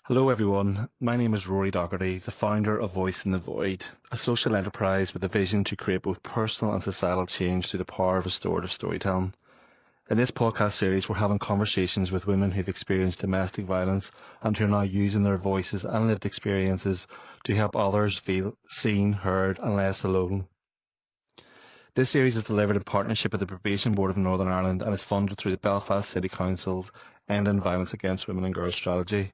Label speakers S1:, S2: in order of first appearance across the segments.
S1: Hello, everyone. My name is Rory, the founder of Voice in the Void, a social enterprise with a vision to create both personal and societal change through the power of restorative storytelling. In this podcast series, we're having conversations with women who've experienced domestic violence and who are now using their voices and lived experiences to help others feel seen, heard, and less alone. This series is delivered in partnership with the Probation Board of Northern Ireland and is funded through the Belfast City Council's Ending Violence Against Women and Girls strategy.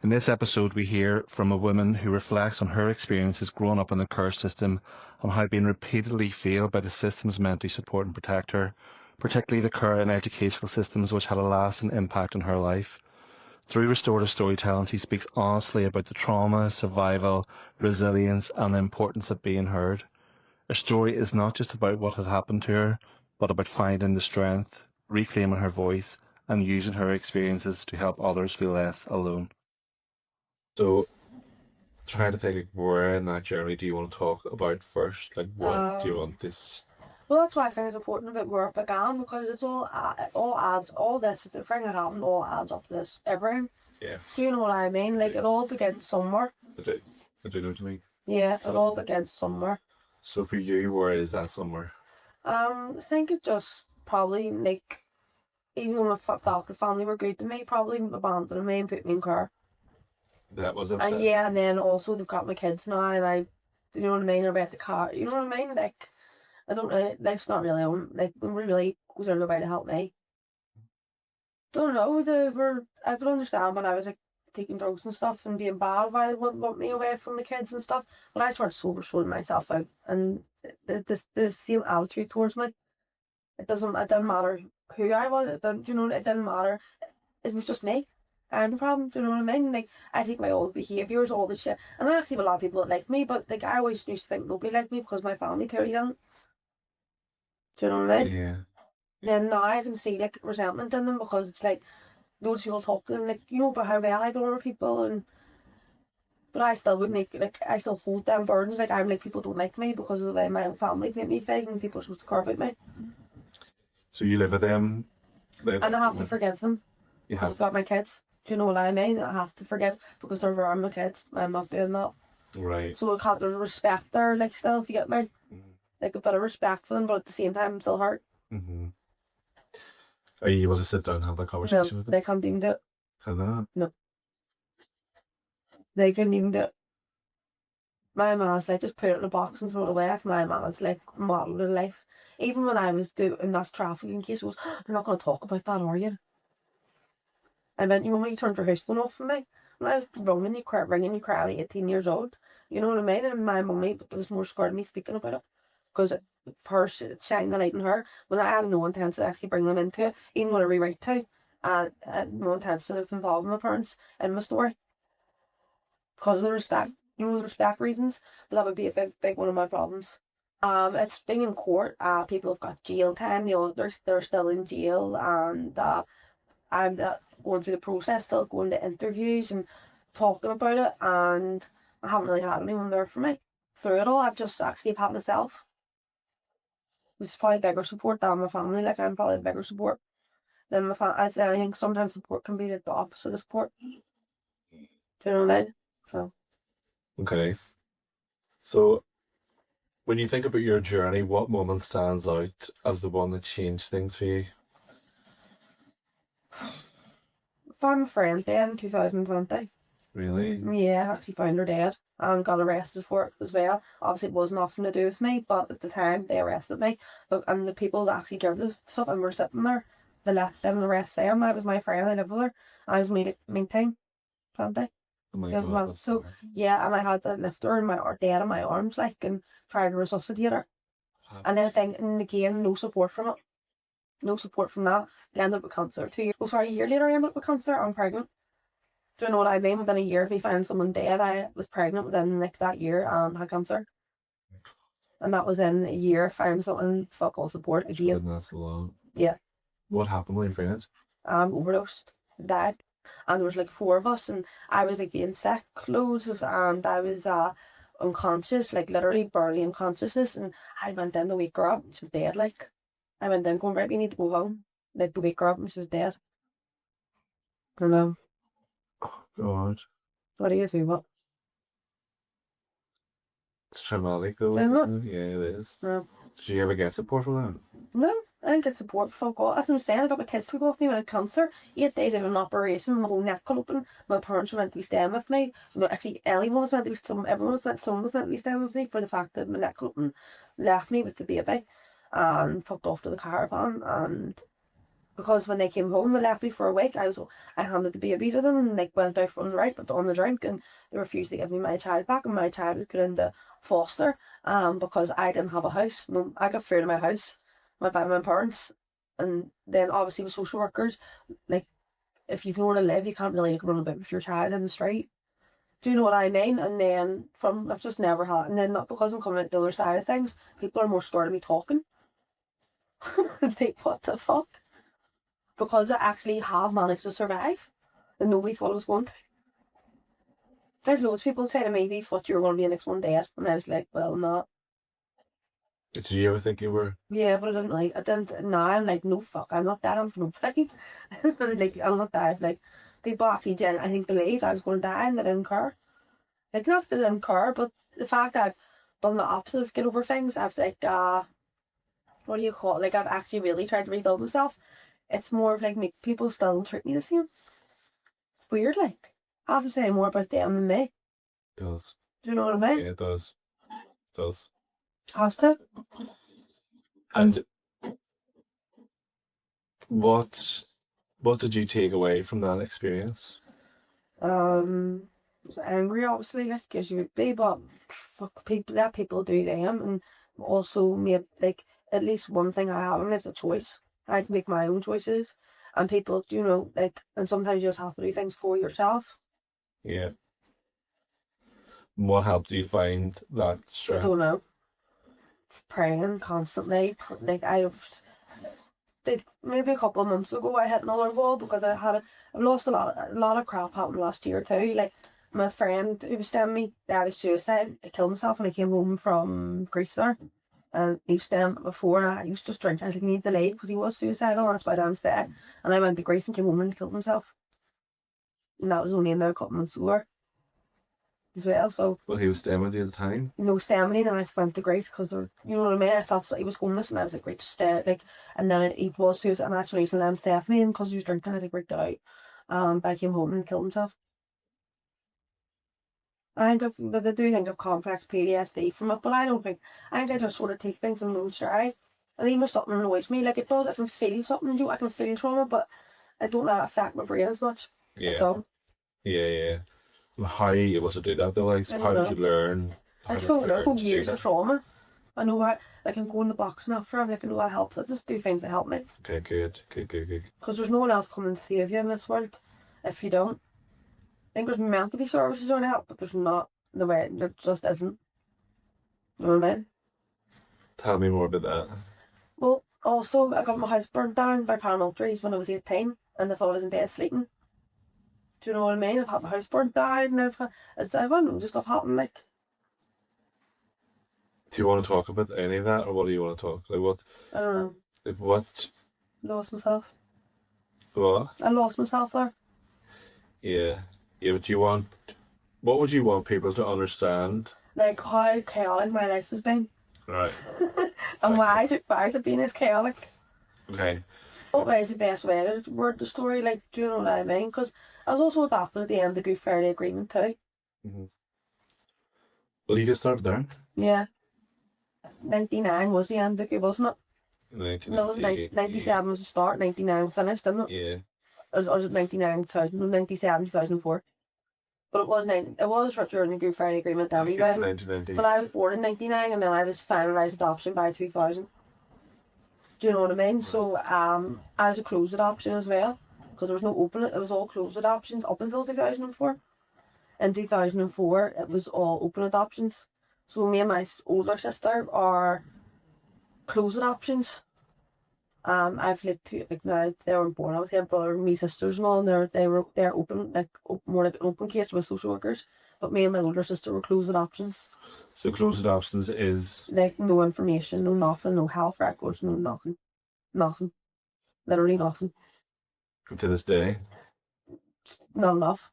S1: In this episode, we hear from a woman who reflects on her experiences growing up in the care system and how being repeatedly failed by the systems meant to support and protect her, particularly the care and educational systems which had a lasting impact on her life. Through restorative storytelling, she speaks honestly about the trauma, survival, resilience, and the importance of being heard. Her story is not just about what had happened to her, but about finding the strength, reclaiming her voice, and using her experiences to help others feel less alone.
S2: So, trying to think like where in that journey do you want to talk about first? Like, what do you want this?
S3: Well, that's why I think it's important about where it began because it all adds, all this, the thing that happened all adds up to this, everything.
S2: Yeah,
S3: Do you know what I mean? Like, it all begins somewhere.
S2: I do. I do know what you mean.
S3: Yeah, it all begins somewhere.
S2: So for you, where is that somewhere?
S3: I think it just probably, like, even when the family were good to me, probably abandoning me and put me in care.
S2: That was
S3: And
S2: upset.
S3: yeah, and then also they've got my kids now, and you know what I mean? They're about the car, you know what I mean? Like, I don't really, life's not really on, like, nobody really goes out of their way to help me. Don't know. I could understand when I was like taking drugs and stuff and being bad why they wouldn't want me away from the kids and stuff. When I started sober, sorting myself out, and the same attitude towards me, it didn't matter who I was. It didn't matter. It was just me. I'm the problem. Do you know what I mean? Like, I take my old behaviours, all this shit, and I actually have a lot of people that like me, but like I always used to think nobody liked me because my family clearly didn't. Do you know what I mean?
S2: Yeah.
S3: Then now I can see like resentment in them because it's like loads of people talking like about how well I get on with people, and but I still would make like I still hold them burdens. Like I'm like people don't like me because of the way my own family make me feel, and people are supposed to care about me,
S2: So you live with them. Then
S3: and I have to forgive them
S2: you
S3: because
S2: have
S3: I've got my kids. Do you know what I mean? I have to forgive because they're my kids. I'm not doing that.
S2: right.
S3: So there's respect there, like still, if you get me, like a bit of respect for them, but at the same time, I'm still hurt.
S2: Mm-hmm. Are you able to sit down and have that
S3: No,
S2: conversation with them?
S3: they can't even do it.
S2: Can they not?
S3: No, they couldn't even do it. My ma's like, just put it in a box and throw it away. That's my ma's like model of life. Even when I was doing that trafficking case, it was, you're not going to talk about that, are you? I meant, when you turned your house phone off for me, when I was ringing you cry at 18 years old, you know what I mean? And my mummy, but there was more scared of me speaking about it. Because it shined the light on her, when I had no intention to actually bring them into it, even when I rewrite to, I had no intention of involving my parents in my story. Because of the respect, the respect reasons, but that would be a big one of my problems. It's being in court. People have got jail time. They're still in jail, and I'm going through the process, still going to interviews and talking about it, and I haven't really had anyone there for me through it all. I've just actually had myself, which is probably bigger support than my family. Like I'm probably the bigger support than my family. I think sometimes support can be the opposite of support. Do you know what I mean? So.
S2: Okay. So when you think about your journey, what moment stands out as the one that changed things for you?
S3: Found my friend dead in 2020.
S2: Really?
S3: Yeah, I actually found her dead and got arrested for it as well. Obviously, it was nothing to do with me, but at the time they arrested me. And the people that actually gave this stuff and were sitting there, they let them arrest them. I was my friend, I lived with her. I was meeting 20.
S2: Oh my
S3: Yeah,
S2: God, that's
S3: so
S2: hard.
S3: yeah, and I had to lift her in dead in my arms, like, and try to resuscitate her. And then and again, no support from it. No support from that. I ended up with cancer 2 years. Oh, sorry, a year later I ended up with cancer. I'm pregnant. Do you know what I mean? Within a year of me finding someone dead, I was pregnant within like that year and had cancer. And that was in a year finding something fuck all support again.
S2: That's a lot.
S3: Yeah.
S2: What happened with your friends?
S3: Overdosed, died. And there was like four of us, and I was like being sick loads of, and I was unconscious, like literally barely unconsciousness, and I went in to wake her up and she was dead. Like, I went in going, right, we need to go home, like to wake her up, and she was dead. I know.
S2: God.
S3: What do you do? What?
S2: It's traumatic though,
S3: Isn't it?
S2: isn't it? Yeah, it is.
S3: No.
S2: Did you ever get support from that?
S3: No, I didn't get support. Fuck all. That's what I'm saying. I got my kids took off me when I had cancer. 8 days out of an operation, my whole neck cut open. My parents were meant to be staying with me. No, actually, anyone was meant to be. Someone was meant to be staying with me for the fact that my neck cut open left me with the baby, and fucked off to the caravan. And because when they came home, they left me for a week. I handed the baby to them and like went out on the right, but on the drink, and they refused to give me my child back, and my child was put into foster. Because I didn't have a house. No, I got free to my house, by my parents, and then obviously with social workers, like if you've nowhere to live, you can't really like, run about with your child in the street. Do you know what I mean? And then I've just never had, and then not because I'm coming out the other side of things, people are more scared of me talking. It's like, what the fuck? Because I actually have managed to survive, and nobody thought I was going to. There's loads of people say to me, "They thought you were going to be the next one dead," and I was like, "Well, I'm not."
S2: Did you ever think you were?
S3: Yeah, but I didn't. Now I'm like, no fuck, I'm not that. I'm for nobody. Like, I'm not that. Like, people actually, I think, believed I was going to die, and they didn't care. Like, not that they didn't care, but the fact that I've done the opposite of get over things, I've like, what do you call it? Like, I've actually really tried to rebuild myself. It's more of like, people still treat me the same. It's weird, like. I have to say more about them than me.
S2: It does.
S3: Do you know what I mean?
S2: Yeah, it does. It does.
S3: Has to.
S2: And what did you take away from that experience?
S3: I was angry, obviously, like, as you would be, but fuck, let people do them, and also made, like, at least one thing I have, and it's a choice. I can make my own choices, and people, you know, like, and sometimes you just have to do things for yourself.
S2: Yeah. What helped you find that
S3: I
S2: strength?
S3: don't know. Praying constantly, like, like maybe a couple of months ago I hit another wall because I've lost a lot of crap happened last year too. Like my friend who was staying me died of suicide. He killed himself when he came home from Greece there. And he was staying before, and he was just drinking. I was like, he needs to leave because he was suicidal, and that's why I didn't stay. And I went to Greece and came home and killed himself. And that was only in there a couple months ago as well. So
S2: Well, he was staying with you at the time.
S3: no staying with me, then I went to Greece because, you know what I mean? I felt like he was homeless, and I was like, great, to stay. Like, and then he was suicide, and that's the reason I let him stay with me, and because he was drinking, I was like, great, get out. I came home and killed himself. I do think of complex PTSD from it, but I think I just sort of take things in my own stride. And even if something annoys me, like it does, I can feel something, I can feel trauma, but I don't let it affect my brain as much.
S2: Yeah.
S3: At all.
S2: Yeah, yeah. How are you able to do that though? Like,
S3: I
S2: how
S3: don't
S2: did you learn?
S3: I don't know, years of trauma. I know I can go in the box enough for I know that helps. I just do things that help me.
S2: Okay, good.
S3: Because there's no one else coming to save you in this world if you don't. I think there's meant to be services or help, but there's not the way, there just isn't. You know what I mean?
S2: Tell me more about that.
S3: Well, also, I got my house burnt down by paramilitaries when I was 18, and they thought I was in bed sleeping. Do you know what I mean? I've had my house burnt down, and I've had loads of stuff happen, like.
S2: Do you want to talk about any of that, or what do you want to talk? Like what?
S3: I don't know.
S2: Like what?
S3: Lost myself.
S2: What?
S3: I lost myself there.
S2: Yeah. Yeah, but what would you want people to understand?
S3: Like how chaotic my life has been.
S2: Right.
S3: And why is it being this chaotic?
S2: Okay.
S3: What way is the best way to word the story? Like, do you know what I mean? Because I was also adopted at the end of the Good Friday Agreement too.
S2: Mm-hmm. Well, you can start there.
S3: Yeah. 99 was the end of the wasn't it? 97 was the start, 99 finished, didn't it?
S2: Yeah.
S3: Or was it 99, 2000, no, 97, 2004? But it was during the Good Friday Agreement anyway.
S2: It's 1990.
S3: But I was born in 99 and then I was finalised adoption by 2000. Do you know what I mean? So I was a closed adoption as well because there was no open, it was all closed adoptions up until 2004. In 2004 it was all open adoptions. So me and my older sister are closed adoptions. I've lived two, like now they weren't born. I was here, brother and me sisters and all, and they're open, like more like an open case with social workers. But me and my older sister were closed adoptions.
S2: So closed adoptions is
S3: Like no information, no nothing, no health records, no nothing. Nothing. Literally nothing.
S2: to this day.
S3: Not enough.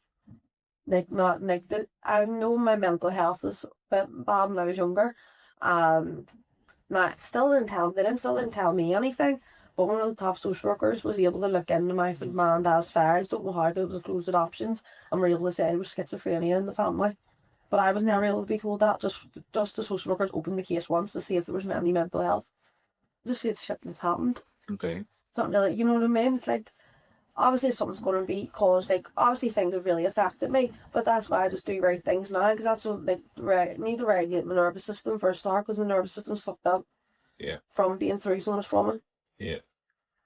S3: Like, not like that. I know my mental health was a bit bad when I was younger, and that still didn't tell me anything. But one of the top social workers was able to look into my mum and dad's files. Don't know how, but it was closed adoptions, and were able to say there was schizophrenia in the family. But I was never able to be told that. Just the social workers opened the case once to see if there was any mental health. Just see it's shit that's happened.
S2: Okay.
S3: It's not really, you know what I mean? It's like, obviously something's going to be caused, like, obviously things have really affected me, but that's why I just do right things now, because that's what, like, need to regulate my nervous system for a start, because my nervous system's fucked up.
S2: Yeah.
S3: From being through so much trauma.
S2: Yeah.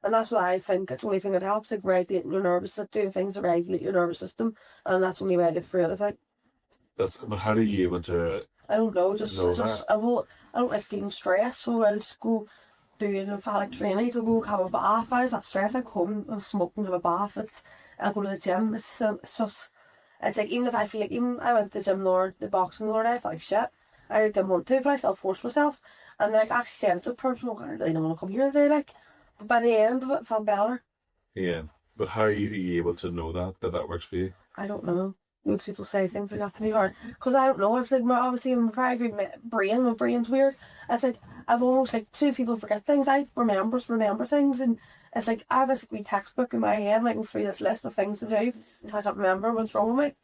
S3: And that's why I think it's the only thing that helps, like, regulating your nervous system, doing things to regulate your nervous system, and that's the only way I get through it, I think.
S2: But how do you able to
S3: I don't know, I don't like feeling stressed, so I'll just go do an lymphatic drainage, I'll go have a bath. I was that stressed, I'd come and smoke and have a bath. I'll go to the gym. It's just, it's like, even if I feel like, even I went to the gym the boxing the other day, I felt like shit. I didn't want to, but I still forced myself. And like, actually said to the person, I really don't want to come here today, like. But by the end of it, I felt better.
S2: Yeah. But how are you able to know that works for you?
S3: I don't know. Loads of people say things like that to me, or because I don't know. I've like, obviously I'm a very good brain. My brain's weird. It's like I've almost like, two people forget things. I remember things, and it's like I have this wee textbook in my head, like, through this list of things to do until I can't remember what's wrong with me.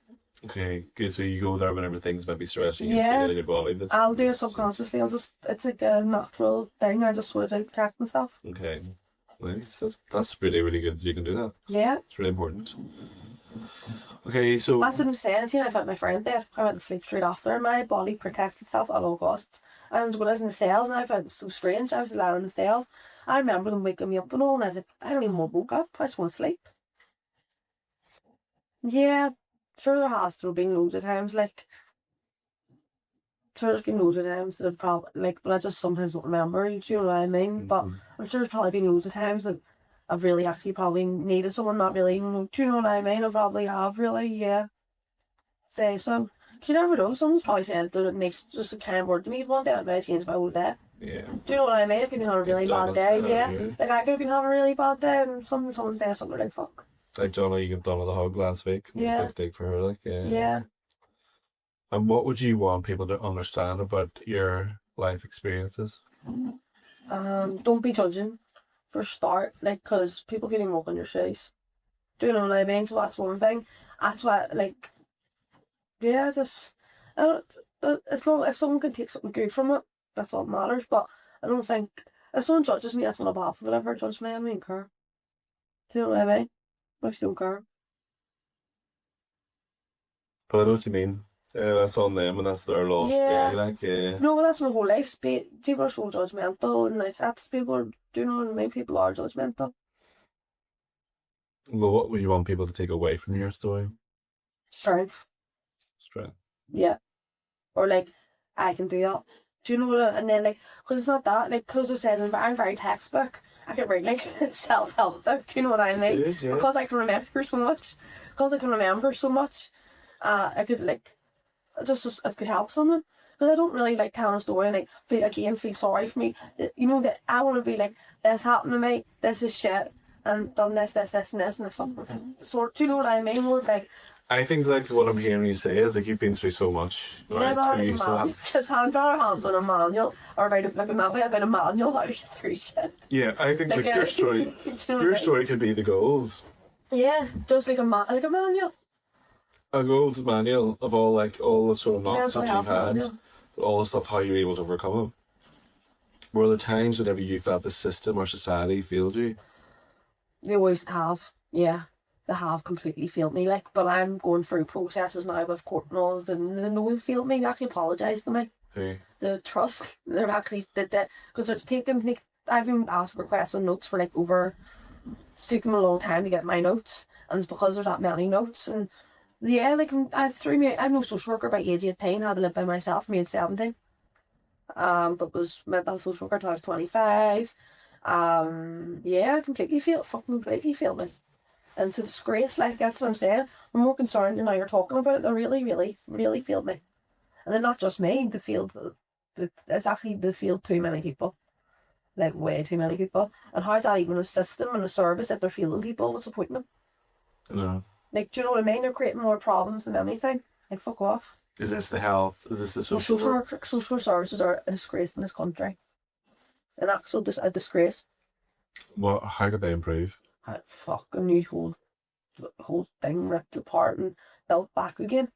S2: Okay, good. So you go there whenever things might be stressing you
S3: Yeah.
S2: in your body.
S3: I'll do it subconsciously. It's like a natural thing. I just sort of correct myself.
S2: Okay. Nice. That's really, really good. You can do that.
S3: Yeah.
S2: It's really important. Okay, so
S3: That's what I'm saying. See, I found my friend dead. I went to sleep straight after, and my body protected itself at all costs. And when I was in the cells, and I found it so strange. I was lying in the cells. I remember them waking me up and all, and I was like, I don't even want to woke up. I just want to sleep. Yeah, sure, the hospital been loads of times, like. Sure, there's been loads of times that I've probably, like, but I just sometimes don't remember, do you know what I mean? But I'm sure there's probably been loads of times that I've really actually probably needed someone, not really, do you know what I mean? I probably have, really, yeah. Say so. Because you never know, someone's probably said that it makes just a kind word to me one day, and it might change my whole day.
S2: yeah.
S3: Do you know what I mean? I could be having a really bad day, yeah.
S2: Yeah.
S3: Like, I could have been having a really bad day, and someone says something like, fuck.
S2: Like Donna, you got Donna the hug last week.
S3: Yeah.
S2: Big dig for her, like, yeah.
S3: Yeah.
S2: And what would you want people to understand about your life experiences?
S3: Don't be judging for a start, like, because people can even walk on your shoes. Do you know what I mean? So that's one thing. That's why, like, yeah, just, I don't, it's not, if someone can take something good from it, that's all that matters. But I don't think, if someone judges me, that's not a bad for whatever judge me, I don't even care. Do you know what I mean? I just don't care.
S2: But I know what you mean. That's on them and that's their loss.
S3: Yeah.
S2: Like, yeah.
S3: No, that's my whole life. People are so judgmental, and like, that's people are, do you know what I mean? People are judgmental.
S2: Well, what would you want people to take away from your story?
S3: Strength.
S2: Strength.
S3: Yeah. Or like, I can do that. Do you know what and then like, because it's not that, like, because it says I'm very textbook. I can write like self-help book, do you know what I mean?
S2: It is, yeah.
S3: Because I can remember so much. I could like, just if I could help someone. Because I don't really like telling a story and like feel sorry for me. You know, that I want to be like, this happened to me, this is shit, and done this, and this, and the fucking sort. Do you know what I mean? More like,
S2: I think like what I'm hearing you say is like you've been through so much.
S3: yeah, but
S2: You still have-
S3: it's hand better hands on a manual, or about a manual how to get through shit.
S2: Yeah, I think like your story,
S3: Do you know
S2: your
S3: what I
S2: story could be the gold.
S3: mean? Yeah, just like a manual.
S2: A gold manual of all the sort of knocks
S3: Mental
S2: that you've
S3: health
S2: had,
S3: manual.
S2: but all the stuff how you're able to overcome them. Were there times whenever you felt the system or society failed you?
S3: They always have, yeah. They have completely failed me, like, but I'm going through processes now with court and all, and they know they failed me. They actually apologised to me.
S2: Who?
S3: The trust, they've actually did that, because it's taken, like, I've been asked for requests on notes for like over, it's taken me a long time to get my notes, and it's because there's that many notes, and yeah, like, I'm no social worker by age 18, had to live by myself from age 17. But was mental health social worker till I was 25. Yeah, completely failed me. And it's a disgrace, like, that's what I'm saying. I'm more concerned, you know, you're talking about it, they really, really, really failed me. And then not just me, they failed too many people. Like, way too many people. And how's that even a system and a service if they're failing people? What's the point of them?
S2: No.
S3: Like, do you know what I mean? They're creating more problems than anything. Like, fuck off.
S2: Is this the health? Is this the
S3: So
S2: social work?
S3: social services are a disgrace in this country. An actual a disgrace.
S2: Well, how could they improve?
S3: Fucking new whole thing ripped apart and built back again.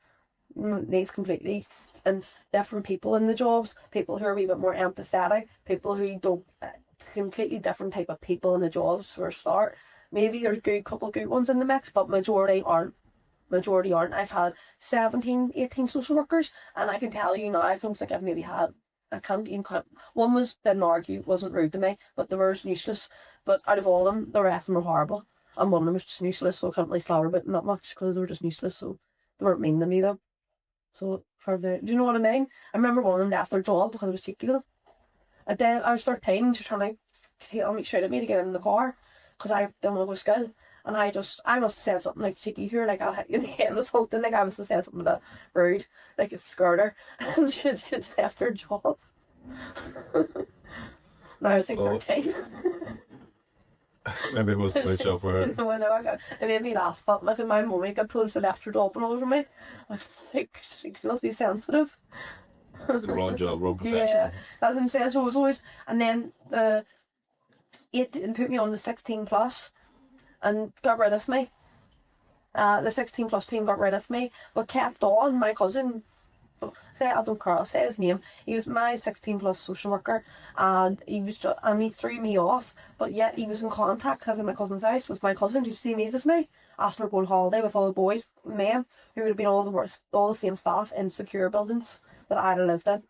S3: Needs completely, and different people in the jobs, people who are a wee bit more empathetic, people who don't, completely different type of people in the jobs for a start. Maybe there's couple good ones in the mix, but majority aren't. I've had 17, 18 social workers, and I can tell you now, I don't think I've maybe had, I can't even count. One didn't argue, wasn't rude to me, but they were useless. But out of all of them, the rest of them were horrible. And one of them was just useless, so I can't really slander about them that much because they were just useless, so they weren't mean to me though. So, do you know what I mean? I remember one of them left their job because I was cheeky with them. I was 13 and she was trying to shout at me to get in the car because I didn't want to go to school. And I must have said something like, cheeky here, like I'll hit you in the head or something. Like I must have said something a bit rude, like it scared her. And she left her job. And I was like 13.
S2: Maybe it wasn't the job for her.
S3: No, I know. It made me laugh. But like my mummy got told she left her job all over me. I was like, she must be sensitive.
S2: The wrong job, wrong profession.
S3: Yeah, that's what I'm saying. So it was always, and then it put me on the 16 plus, and got rid of me. The 16 plus team got rid of me, but kept on. My cousin, I don't care, I'll say his name. He was my 16 plus social worker, and he threw me off. But yet he was in contact because in my cousin's house with my cousin who's the same age as me, asking her to go on holiday with all the boys, men who would have been all the same staff in secure buildings that I'd have lived in.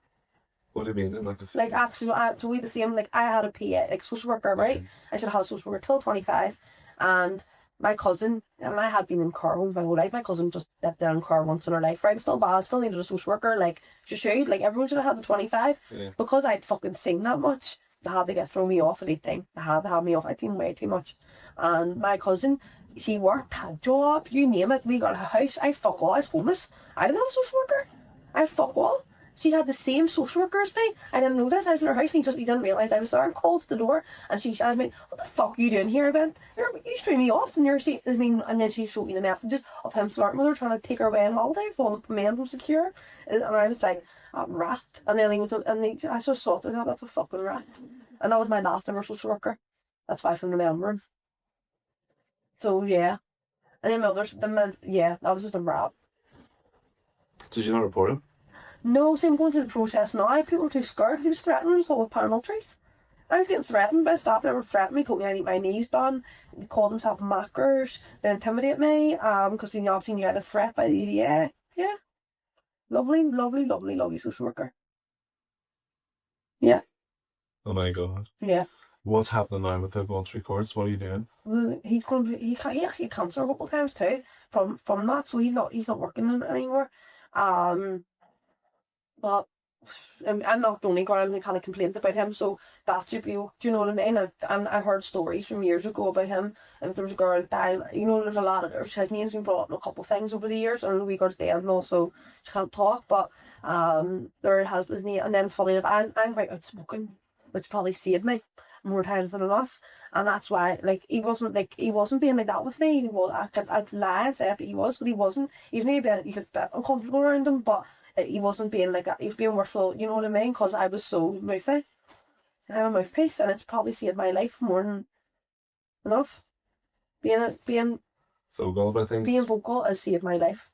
S2: What do you mean?
S3: Like actually, so we the same. Like I had a PA, like social worker, right? I should have had a social worker till 25, and my cousin, and I had been in care homes my whole life. My cousin just lived down in care once in her life, right? I'm still bad, still needed a social worker. Like she should, like everyone should have had the 25.
S2: Yeah.
S3: Because I'd fucking sing that much, they had to get throw me off at anything. They had to have me off. I sing way too much, and my cousin, she worked, had a job, you name it. We got a house. I fuck all. I was homeless. I didn't have a social worker. I fuck all. She had the same social worker as me. I didn't know this. I was in her house and he didn't realise I was there and called to the door and she asked me, what the fuck are you doing here? I went, you threw me off and and then she showed me the messages of him flirting with her, trying to take her away on holiday for all the men from secure. And I was like, rat. And then I just thought, that's a fucking rat. And that was my last ever social worker. That's why I can remember him. So yeah. And then that was just a rat.
S2: Did you not report him?
S3: No, see, I'm going through the process now. People were too scared because he was threatening us all with paramilitaries. I was getting threatened by staff that were threatening me, told me I need my knees done, he called himself mackers, they intimidate me, because he obviously knew I had a threat by the EDA. Yeah. Lovely social worker. Yeah.
S2: Oh my god.
S3: Yeah.
S2: What's happening now with the voluntary records? What are you doing?
S3: He's going to he actually had cancer a couple of times too from that, so he's not working in it anymore. But I'm not the only girl who kind of complained about him, so that should be, do you know what I mean? And I heard stories from years ago about him, and if there was a girl dying, there's a lot of, his name's been brought up in a couple of things over the years, and we got dead and also she can't talk, but there has been name, and then funny enough, I'm quite outspoken, which probably saved me more times than enough, and that's why, like, he wasn't being like that with me. I'd lie and say it, but he wasn't. He was maybe you could get uncomfortable around him, but he wasn't being like that. He was being worthwhile, you know what I mean? Because I was so mouthy. I'm a mouthpiece, and it's probably saved my life more than enough. Being
S2: vocal about things.
S3: Being vocal has saved my life.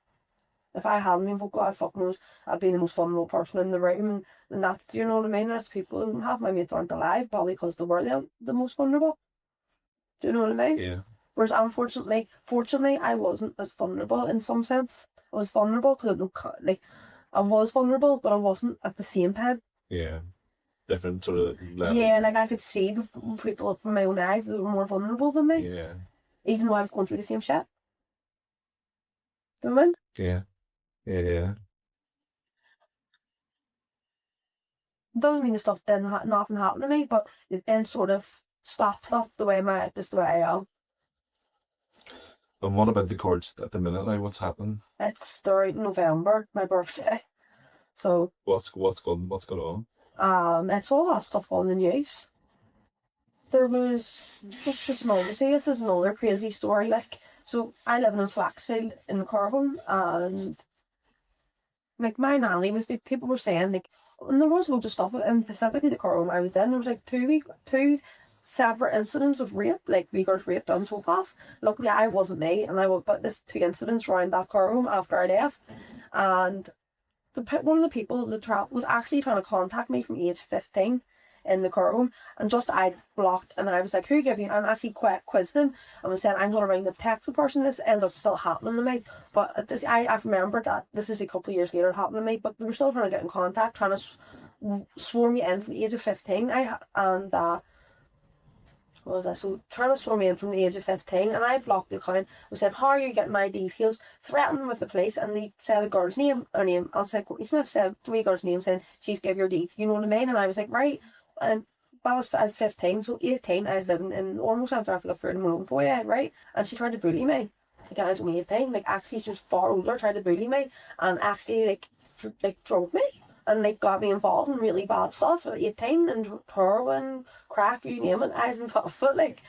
S3: If I hadn't been vocal, I'd be the most vulnerable person in the room, and that's, you know what I mean? There's people, half my mates aren't alive, probably because they were the most vulnerable. Do you know what I mean?
S2: Yeah.
S3: Whereas fortunately, I wasn't as vulnerable in some sense. I was vulnerable because I was vulnerable, but I wasn't at the same time.
S2: Yeah. Different sort of levels.
S3: Yeah, like I could see the people from my own eyes that were more vulnerable than me.
S2: Yeah.
S3: Even though I was going through the same shit. Do you know what I mean?
S2: Yeah. Yeah.
S3: It doesn't mean the stuff nothing happened to me, but it then sort of stopped stuff the way I am.
S2: And what about the courts at the minute? Like, what's happening?
S3: It's during November, my birthday. So
S2: What's going on?
S3: It's all that stuff on the news. This is another crazy story. Like, So I live in Flaxfield in the care home, and like my nanny was, like, people were saying, like, and there was loads of stuff, and specifically the care home I was in, there was like two separate incidents of rape, like we got raped on so off. Luckily I wasn't me, and I would put this 2 incidents around that care home after I left, and one of the people that was actually trying to contact me from age 15 in the care home, and just I blocked, and I was like, who gave you, and actually quizzed them and was saying, I'm going to ring the text the person. This ended up still happening to me, but this I've remembered that this is a couple of years later it happened to me, but they were still trying to get in contact, trying to swarm me in from the age of 15. What was that? So trying to swarm me in from the age of 15, and I blocked the account. I said, how are you getting my details? Threatening with the police, and they said a girl's name. Her name, I was like, Courtney Smith said 3 girls' names, saying she's give your details. You know what I mean? And I was like, right. And I was 15, so 18. I was living in almost South Africa for my own for you, right? And she tried to bully me. Like, I was only 18. Like, actually, she's just far older, tried to bully me, and actually like drove me. And like got me involved in really bad stuff at 18, and heroin, crack, you name it, I was involved with it. Like,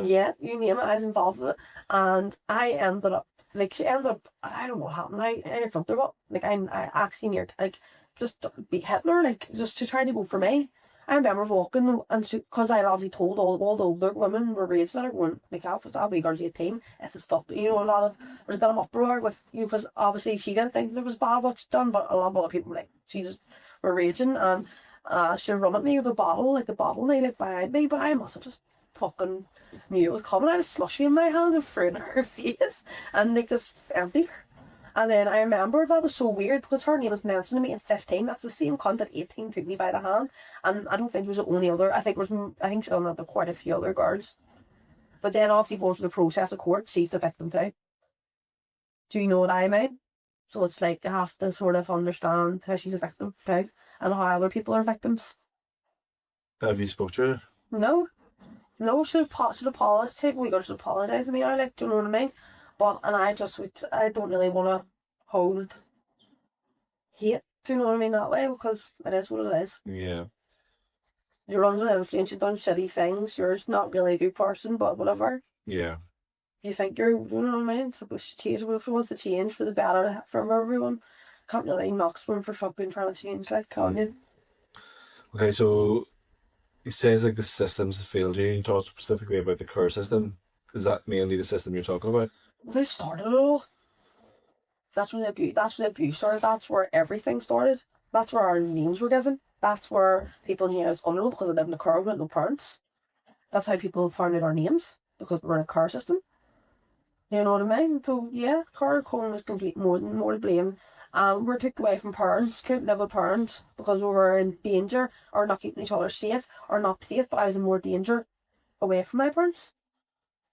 S3: yeah, you name it, I was involved with it. And I ended up, like, she ended up, I don't know what happened, I nearly jumped her up. Like, I actually near, like, just beat Hitler, like, just to try to go for me. I remember walking, and because I had obviously told all the older women were raised that are going, like, I'll be girls 18, this is fucked. You know, there's a bit of uproar with, you know, because obviously she didn't think it was bad what she'd done, but a lot of other people were like, Jesus, were raging, and she run at me with a bottle, like the bottle lay like behind me, but I must have just fucking knew it was coming. I had a slushy in my hand and threw it in her face, and like just emptied her. And then I remember that was so weird because her name was mentioned to me at 15. That's the same cunt at 18 took me by the hand. And I don't think it was the only other. I think she done that to quite a few other girls. But then obviously goes through the process of court, she's the victim too. Do you know what I mean? So it's like you have to sort of understand how she's a victim too, and how other people are victims.
S2: Have you spoke to her?
S3: No, should apologise. We got to apologise to me. I like, do you know what I mean? But and I don't really want to hold hate. Do you know what I mean that way? Because it is what it is.
S2: Yeah.
S3: You're under the influence. You've done shitty things. You're not really a good person, but whatever.
S2: Yeah.
S3: You think you're, you know what I mean? It's supposed to change. If it wants to change for the better for everyone, can't really knock someone for fucking trying to change, like, can you?
S2: Okay, so it says like the systems have failed you. You talked specifically about the care system. Is that mainly the system you're talking about?
S3: They started it all. That's when the abuse started. That's where everything started. That's where our names were given. That's where people knew I was vulnerable because I lived in a care home with no parents. That's how people found out our names, because we were in a care system. You know what I mean? So yeah, care home was complete more to blame. We were taken away from parents, couldn't live with parents because we were in danger or not keeping each other safe or not safe, but I was in more danger away from my parents.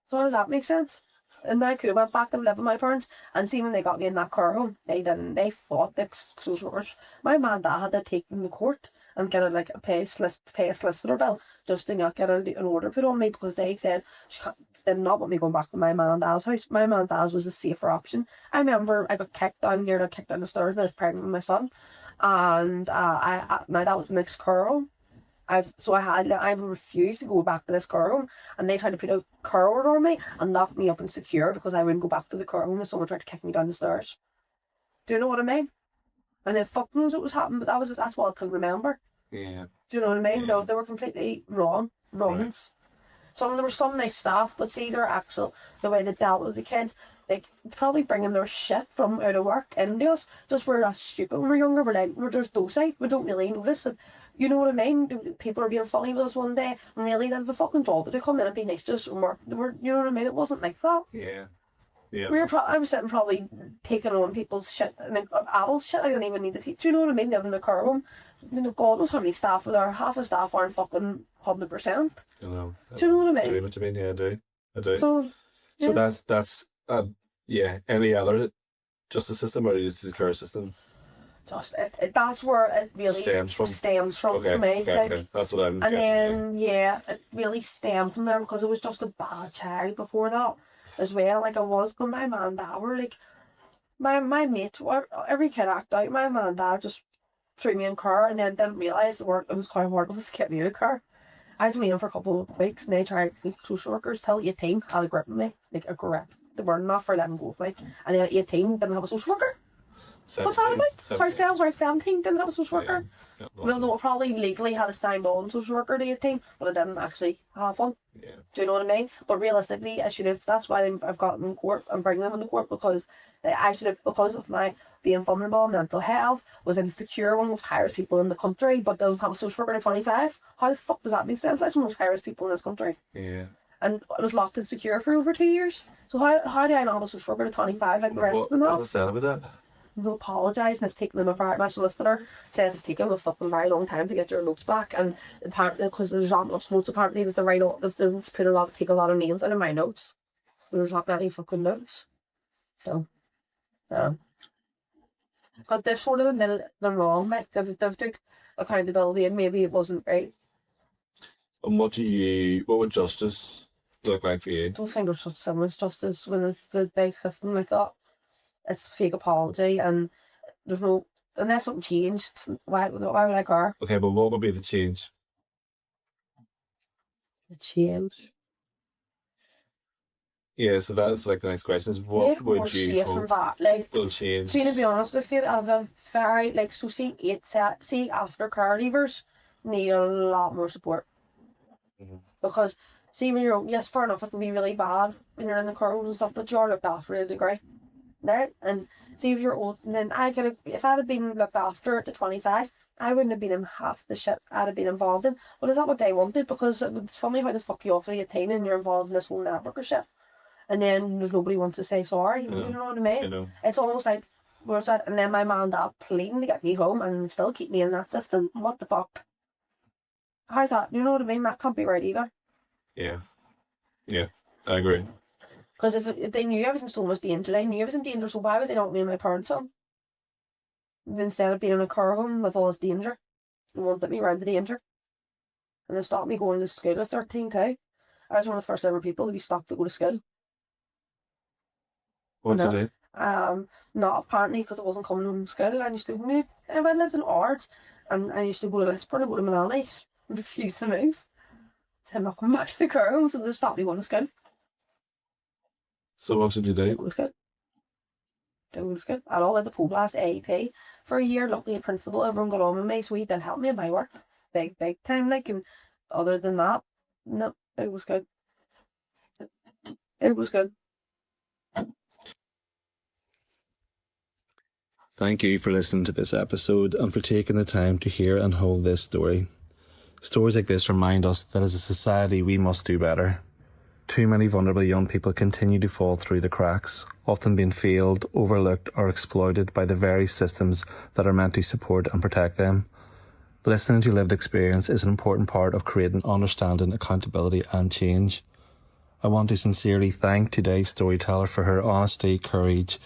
S3: So does that make sense? And I could have went back and lived with my parents, and see when they got me in that care home, they didn't. They fought the social workers. My mum and dad had to take them to court and get pay a solicitor bill just to not get an order put on me, because they said they did not want me going back to my mum and dad's house. My mum and dad's was a safer option. I remember I got kicked down here, I kicked down the stairs when I was pregnant with my son, and now that was the next care home. I refused to go back to this care home, and they tried to put a care order on me and lock me up and secure because I wouldn't go back to the care home, and someone tried to kick me down the stairs. Do you know what I mean? And then fuck knows what was happening, but that's what I can remember.
S2: Yeah.
S3: Do you know what I mean?
S2: Yeah.
S3: No, they were completely wrong. Wrongs. Right. There were some nice staff, but see the way they dealt with the kids, like probably bringing their shit from out of work into us. Just we're stupid when we're younger. We're just docile. We don't really notice it. You know what I mean? People are being funny with us one day, and really they have a fucking job to come in and be nice to us. And you know what I mean? It wasn't like that.
S2: Yeah. Yeah.
S3: I was sitting probably taking on people's shit, I mean, adults shit I didn't even need to teach. Do you know what I mean? Living in a care home. You know, God knows how many staff were there. Half the staff aren't fucking 100%.
S2: I know.
S3: Do you know what I mean?
S2: I do know what you mean. Yeah, I do.
S3: So
S2: that's yeah. Any other justice system, or is it the care system?
S3: Just that's where it really stems from
S2: Okay,
S3: for me.
S2: okay. That's what I'm.
S3: And then it really stemmed from there because it was just a bad child before that as well. Like I was, but my mum and dad were like, my mates, every kid act out. My mum and dad just threw me in car, and then didn't realise it was quite hard to get me in a car. I was waiting for a couple of weeks, and they tried, social workers till 18 had a grip on me, like a grip. they were not for letting go of me. And then at 18, didn't have a social worker. What's that
S2: 17,
S3: about? Sorry, 17, didn't have a social worker.
S2: Yeah,
S3: Well, no, I probably legally had a signed on social worker at 18, but I didn't actually have one.
S2: Yeah.
S3: Do you know what I mean? But realistically, I should have. That's why I've got them in court and bring them into court, because I should have, because of my being vulnerable, mental health, was insecure, one of the most high-risk people in the country, but doesn't have a social worker at 25. How the fuck does that make sense? That's one of the most high-risk people in this country.
S2: Yeah.
S3: And I was locked insecure for over 2 years. So how do I not have a social worker at 25 like the rest of them
S2: What's
S3: have?
S2: the sound about that?
S3: They'll apologise, and it's taken them my solicitor says it's taken them a fucking very long time to get your notes back, and apparently because there's not much notes, apparently they've take a lot of names out of my notes. There's not many fucking notes. So yeah. But they've sort of admitted they're wrong, mate. They've took accountability, and maybe it wasn't right.
S2: And what would justice look like for you?
S3: I don't think there's such similar justice with the big system like that. It's fake apology, and there's no, unless something changed, why would I care?
S2: Okay, but what would be the change?
S3: The change.
S2: Yeah, so that's like the next question is what
S3: Make more
S2: would you
S3: safe from
S2: hope
S3: that, like.
S2: will change?
S3: See, to be honest with you, I have a very, like, so see after care leavers need a lot more support.
S2: Mhm.
S3: Because, see, when you're, yes, fair enough, it can be really bad when you're in the care homes and stuff, but you're looked after to a degree. Right? And see, if you're old, and then if I'd have been looked after at 25, I wouldn't have been in half the shit I'd have been involved in. But is that what they wanted? Because it's funny how the fuck you off at 18 and you're involved in this whole network of shit. And then there's nobody wants to say sorry. You know what I mean?
S2: You know.
S3: It's almost like, where's that? And then my mum and dad pleading to get me home and still keep me in that system. What the fuck? How's that? You know what I mean? That can't be right either.
S2: Yeah. Yeah, I agree.
S3: Because if they knew I was in so much danger, they knew I was in danger, so why would they not want me and my parents home? Instead of being in a care home with all this danger, they wanted me around the danger. And they stopped me going to school at 13 too. I was one of the first ever people to be stopped to go to school.
S2: What
S3: No.
S2: did you do?
S3: Not apparently because I wasn't coming home from school. I used to, I lived in Ards, and I used to go to Lisburn and go to Manally's and refuse to move. So I'm not coming back to the care home, so they stopped me going to school.
S2: So what did you do?
S3: It was good. It was good. I all at the Pole Blast AEP for a year. Luckily, a principal, everyone got on with me, so he did help me in my work. Big time, like, and other than that, no, it was good. It was good.
S1: Thank you for listening to this episode and for taking the time to hear and hold this story. Stories like this remind us that as a society we must do better. Too many vulnerable young people continue to fall through the cracks, often being failed, overlooked or exploited by the very systems that are meant to support and protect them. Listening to lived experience is an important part of creating understanding, accountability and change. I want to sincerely thank today's storyteller for her honesty, courage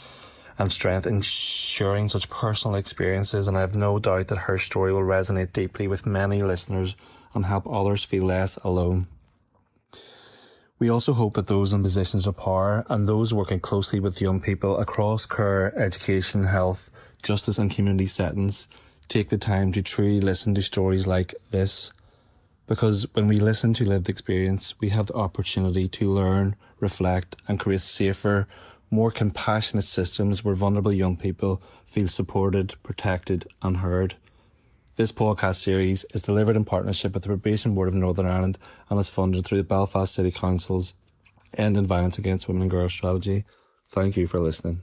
S1: and strength in sharing such personal experiences, and I have no doubt that her story will resonate deeply with many listeners and help others feel less alone. We also hope that those in positions of power and those working closely with young people across care, education, health, justice and community settings take the time to truly listen to stories like this. Because when we listen to lived experience, we have the opportunity to learn, reflect and create safer, more compassionate systems where vulnerable young people feel supported, protected and heard. This podcast series is delivered in partnership with the Probation Board of Northern Ireland and is funded through the Belfast City Council's Ending Violence Against Women and Girls strategy. Thank you for listening.